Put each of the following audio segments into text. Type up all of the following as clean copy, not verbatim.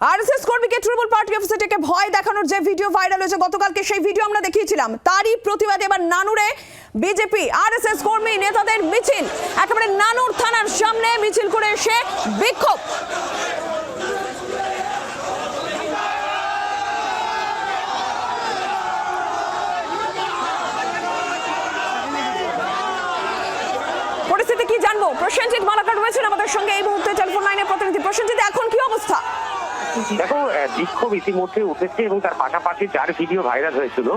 RSS কর্মীকে Trinamool party অফিসে ডেকে ভয় দেখানোর যে ভিডিও ভাইরাল হয়েছে গতকালকে, সেই ভিডিও আমরা দেখিয়েছিলাম। তারই প্রতিবাদে এবার নানুরে বিজেপি আরএসএস কর্মী নেতাদের মিছিল, একেবারে নানুর থানার সামনে মিছিল করে এসে বিক্ষোভ। পরিস্থিতি কি জানবো, প্রসেনজিৎ মালাকার রয়েছেন আমাদের সঙ্গে এই মুহূর্তে টেলিফোন লাইনে প্রতিনিধি। প্রসেনজিৎ, এখন কি অবস্থা? দেখো, বিক্ষোভ ইতিমধ্যে উঠেছে এবং তার পাশাপাশি যার ভিডিও ভাইরাল হয়েছিল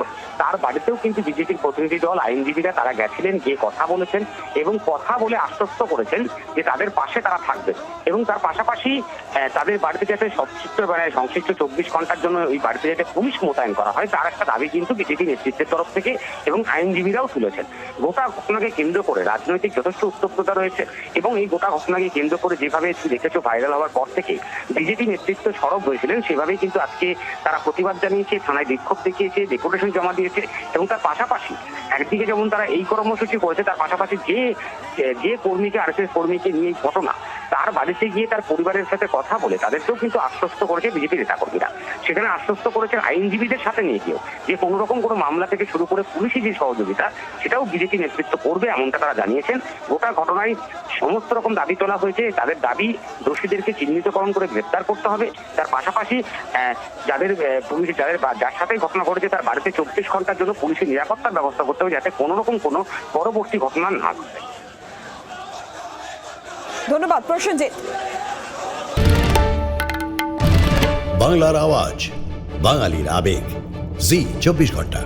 তার বাড়িতেও কিন্তু বিজেপির প্রতিনিধি দল, আইনজীবীরা তারা গেছিলেন, গিয়ে কথা বলেছেন এবং কথা বলে আশ্বস্ত করেছেন যে তাদের পাশে তারা থাকবে এবং তার পাশাপাশি তাদের বাড়িতে যাতে সংশ্লিষ্ট 24 ঘন্টার জন্য ওই বাড়িতে যাতে পুলিশ মোতায়েন করা হয় তার একটা দাবি কিন্তু বিজেপি নেতৃত্বের তরফ থেকে এবং আইনজীবীরাও তুলেছেন। গোটা ঘটনাকে কেন্দ্র করে রাজনৈতিক যথেষ্ট উত্তপ্ততা রয়েছে এবং এই গোটা ঘটনাকে কেন্দ্র করে যেভাবে দেখেছো ভাইরাল হওয়ার পর থেকে বিজেপি নেতৃত্ব সরব হয়েছিলেন, সেভাবেই কিন্তু আজকে তারা প্রতিবাদ জানিয়েছে, থানায় বিক্ষোভ দেখিয়েছে, ডেপুটেশন জমা দিয়েছে এবং তার পাশাপাশি একদিকে যেমন তারা এই কর্মসূচি করেছে, তার পাশাপাশি যে কর্মীকে আরএসএস কর্মীকে নিয়ে ঘটনা তার বাড়িতে গিয়ে তার পরিবারের সাথে কথা বলে তাদেরকেও কিন্তু আশ্বস্ত করেছে বিজেপি নেতাকর্মীরা। সেখানে আশ্বস্ত করেছেন আইনজীবীদের সাথে নিয়ে গিয়েও যে কোনো রকম কোনো মামলা থেকে শুরু করে পুলিশি যে সহযোগিতা সেটাও বিজেপি নেতৃত্ব করবে, এমনটা তারা জানিয়েছেন। গোটা ঘটনায় সমস্ত রকম দাবি তোলা হয়েছে। তাদের দাবি দোষীদেরকে চিহ্নিতকরণ করে গ্রেপ্তার করতে হবে। তার পাশাপাশি যার সাথে ঘটনা ঘটেছে তার বাড়িতে 24 ঘন্টার জন্য পুলিশের নিরাপত্তার ব্যবস্থা করতে হবে যাতে কোনো রকম কোনো পরবর্তী ঘটনা না ঘটে। ধন্যবাদ প্রসেনজিৎ। বাংলার আওয়াজ, বাঙালির আবেগ, জি 24 ঘন্টা।